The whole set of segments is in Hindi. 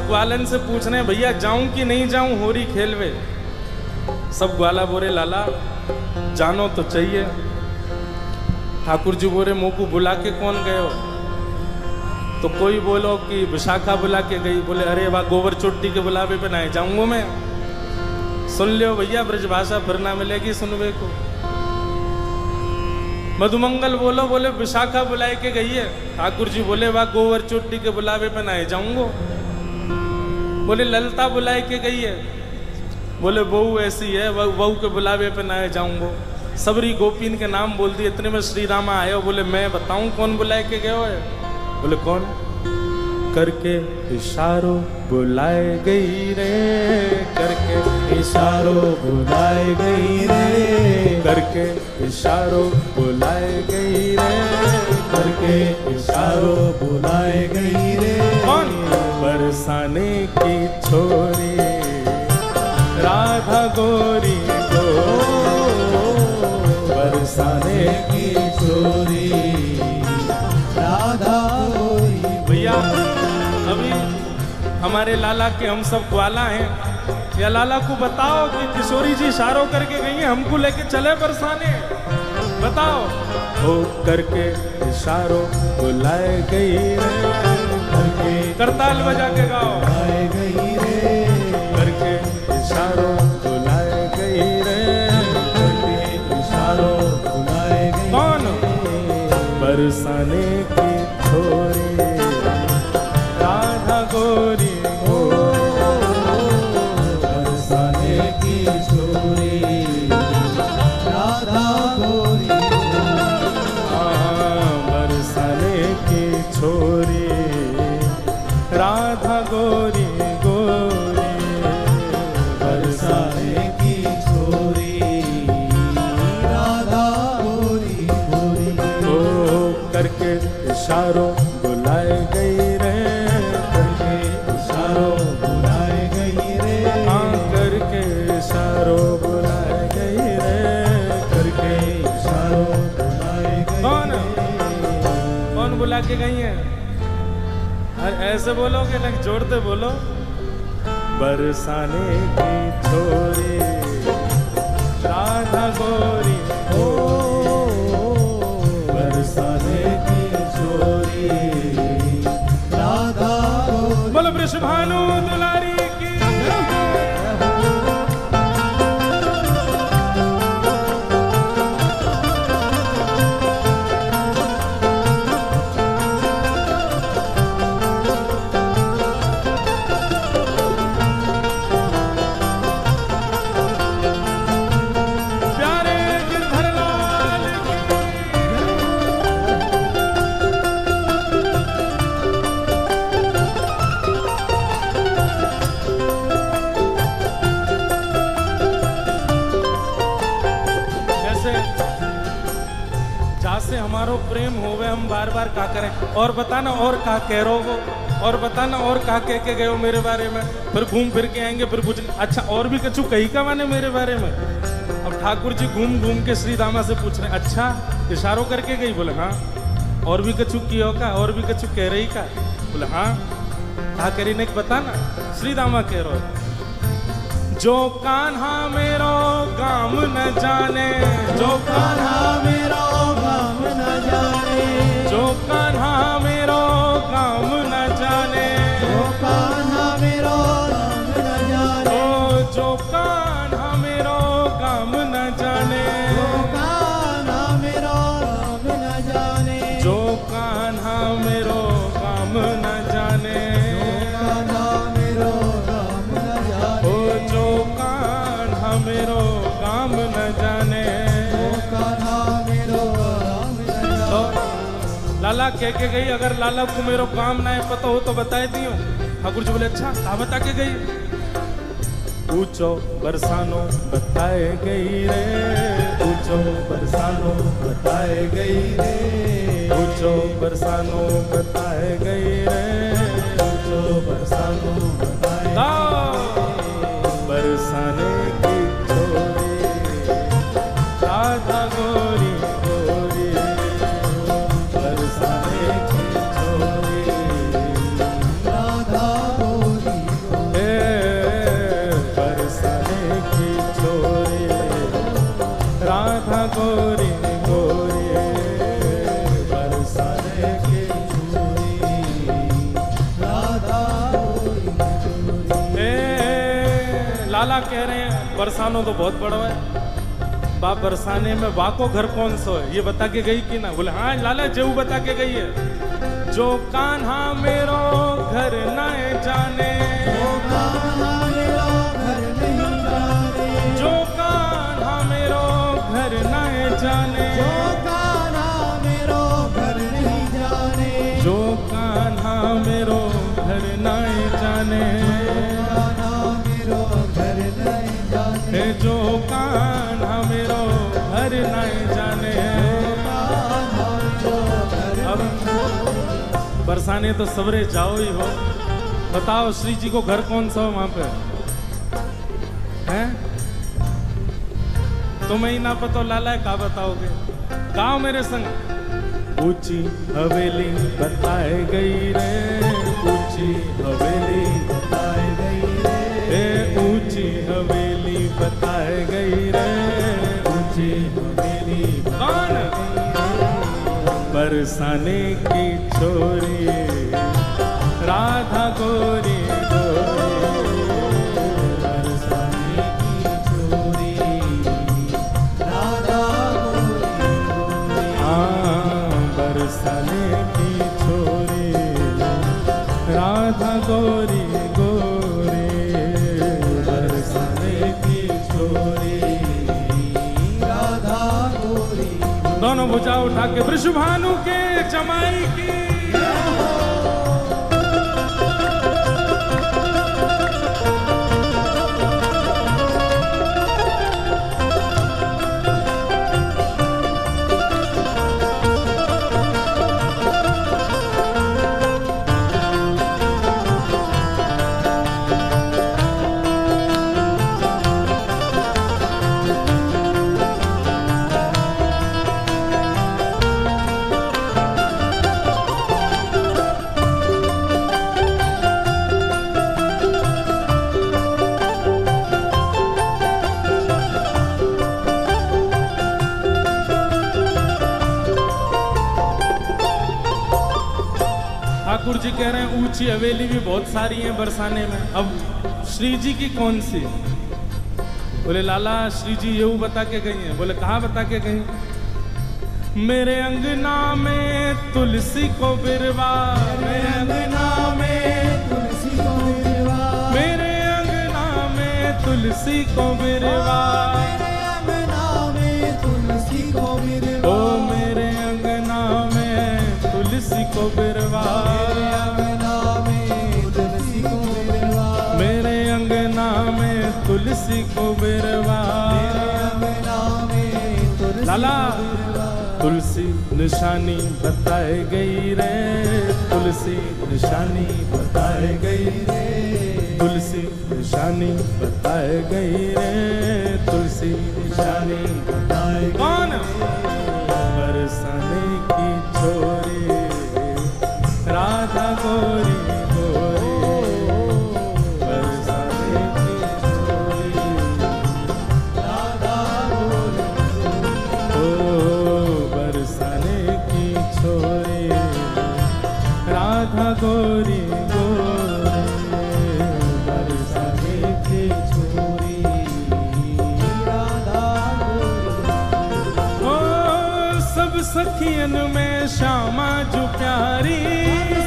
सब ग्वालन से पूछ रहे हैं भैया जाऊं कि नहीं जाऊं होरी खेलवे। सब ग्वाला बोरे लाला जानो तो चाहिए। ठाकुर जी बोरे मुँह को बुला के कौन गए हो? तो कोई बोलो कि विशाखा बुला के गई। बोले अरे वाह गोबर चोटी के बुलावे पे ना जाऊंगा मैं। सुन लियो भैया ब्रजभाषा फिर ना मिलेगी सुनवे को। मधुमंगल बोलो बोले विशाखा बुलाए के गई है। ठाकुर जी बोले वाह गोबर चोटी के बुलावे पे ना जाऊंगा। बोले ललता बुलाए के गई है। बोले बहू ऐसी है बहू के बुलावे पे ना जाऊंगा। सबरी गोपीन के नाम बोल दिए। इतने में श्री रामा आए हो। बोले मैं बताऊं कौन बुलाए के गए हो? बोले कौन? करके इशारों बुलाए गई रे, करके इशारों बुलाए गई रे, करके इशारों बुलाए गई रे, करके इशारों बुलाए गई रे। कौन? बरसाने की छोरी राधा गोरी को, बरसाने की छोरी राधा गोरी। भैया अभी हमारे लाला के हम सब ग्वाला हैं। या लाला को बताओ कि किशोरी जी इशारों करके गई हैं, हमको लेके चले बरसाने। बताओ। हो करके इशारों बुलाए गई रे, करके करताल बजा के गाओ। बुलाए गई रे, करके इशारों बुलाए गई रे, करके इशारों बुलाए गई। कौन? बरसाने की छोरी राधा गोरी हो, बरसाने की छोरी राधा गोरी। बरसाने की छोरी राधा गोरी गोरी, बरसाने की छोरी राधा गोरी गोरी। ओ करके इशारों बुलाए गई रे, करके इशारों बुलाए गई रे, हाँ करके इशारों बुलाए गई रे, करके इशारों बुलाए गई। कौन? कौन बुला के गई है? अरे ऐसे बोलोगे ना जोड़ते बोलो। बरसाने की छोरी राधा गोरी हो, बरसाने की छोरी राधा गोरी। बोलो वृषभानु दुलारी की। प्यारे गिरधर लाल की। जैसे जासे हमारो प्रेम होवे हम बार बार का करें। और बताना और का कह रो वो, और बताना और का कह के गए हो मेरे बारे में। फिर घूम फिर के आएंगे फिर पूछ अच्छा और भी कछु कही का माने मेरे बारे में। अब ठाकुर जी घूम घूम के श्री दामा से पूछ रहे अच्छा इशारों करके गई? बोले हाँ। और भी कछु कियो का? और भी कछु कह रही का? बोले हाँ। कहा करी ने बताना। श्री दामा कह रो जो कान्हा मेरो काम न जाने, जो कान्हा मेरो काम न जाने, जो कान्हा मेरो काम न जाने, जो कान्हा मेरो काम न जाने, ओ जो कान्हा मेरो काम न जाने, जो कान्हा मेरो काम न जाने, जो कान्हा मेरो काम न जाने, कान्हा मेरो काम न जाने, ओ जो कान्हा मेरो काम न जाने। कान्हा मेरो काम न जाने। लाला कह के गई अगर लाला को मेरो काम ना है पता हो तो बताए दियो। ठाकुर जी बोले अच्छा कहा बता के गई? पूछो बरसानो बताए गई रे, पूछो बरसानो बताए गई रे, पूछो बरसानो बताए गई रे, पूछो बरसानो बताए बरसाने की छोरी राधा गोरी गोरी, बरसाने की छोरी राधा गोरी लाला कह रहे हैं बरसानो तो बहुत बड़ा है, बाप बरसाने में बाको घर कौन सा है ये बता के गई कि ना? बोले हाँ लाला जेऊ बता के गई है। जो कान्हा मेरो घर न जाने, जो कान्हा मेरो घर नहीं जाने, जो कान्हा मेरो घर न जाने, जो कान्हा मेरो घर नहीं जाने, जो कान्हा मेरो घर न जाने, कान्हा मेरो घर नहीं जाने, जो कान्हा मेरो घर न जाने। अब बरसाने तो सवरे जाओ ही हो, बताओ श्री जी को घर कौन सा हो वहां पे हैं? तुम्हें ही ना पता लाला का बताओगे? गाओ मेरे संग। ऊंची हवेली बताए गई रे, ऊंची हवेली बताए गई रे, ऊंची हवेली बताए गई रे, ऊंची हवेली कौन? बरसाने की छोरी राधा गोरी गोरी, बरसाने की छोरी राधा गोरी गोरी, हाँ बरसाने की छोरी राधा गोरी गोरी, बरसाने की छोरी राधा गोरी। दोनों भुजा उठा के वृषभानु के जमाई की। ठाकुर जी कह रहे हैं ऊंची हवेली भी बहुत सारी हैं बरसाने में, अब श्री जी की कौन सी? बोले लाला श्री जी ये बता के गई हैं। बोले कहाँ बता के गई? मेरे अंगना में तुलसी को बिरवा, मेरे अंगना में तुलसी को बिरवा, मेरे अंगना में तुलसी को बिरवा, मेरे अंगना में तुलसी को बिरवा, ओ मेरे अंगना में तुलसी को बिरवा, मेरे अंगना में तुलसी को बिरवा, मेरे अंगना में तुलसी को बिरवा। मेरे अंगना में तुलसी लाला को बिरवा, तुलसी निशानी बताए गई रे, तुलसी निशानी बताए गई रे, तुलसी निशानी बताए गई रे, तुलसी निशानी बताए गई कौन? बरसाने की छोरी राधा गोरी गोरी, बरसाने की छोरी राधा गोरी, ओ बरसाने की छोरी राधा गोरी गोरी, बरसाने की छोरी राधा गोरी। ओ सब सखियन में श्यामा जो प्यारी,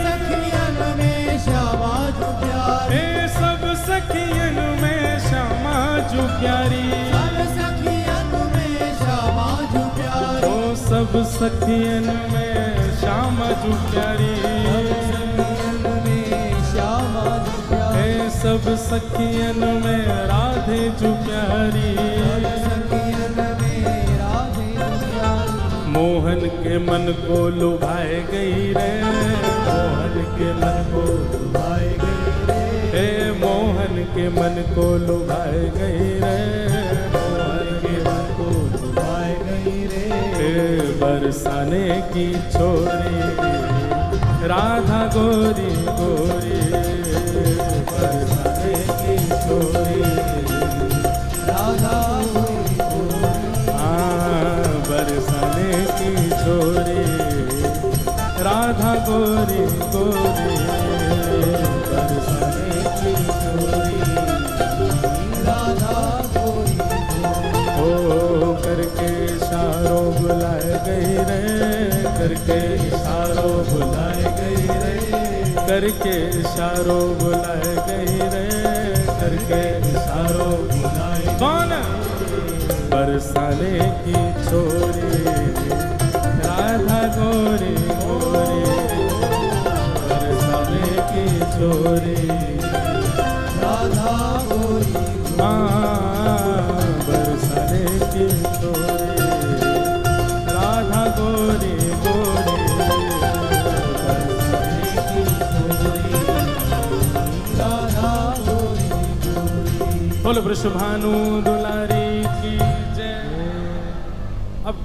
सखियन में श्यामा जो प्यारी, ए सब सखियन में श्यामा जो प्यारी, सब सखियन में श्यामा जो प्यारी, ओ सब सखियन में श्यामा जो प्यारी, सखियन में श्यामा जो प्यारी, ए सब सखियन में राधे जो प्यारी, सखियन में राधे जो प्यारी, मोहन के मन को लुभाए गई रे, मोहन के मन को लुभाए गई रे, हे मोहन के मन को लुभाए गई रे, मोहन के मन को लुभाए गई रे, हे बरसाने की छोरी राधा गोरी गोरी, बरसाने की छोरी राधा गोरी गोरी, हाँ बरसाने की छोरी राधा गोरी गोरी, बरसाने की छोरी राधा करके इशारों बुलाए गई रे, करके इशारों बुलाए। कौन? बरसाने की छोरी राधा गोरी गोरी, बरसाने की छोरी राधा गोरी, बरसाने की छोरी राधा गोरी गोरी, बरसाने की छोरी राधा गोरी गोरी। बोल वृषभानु दुलारी की जय। अब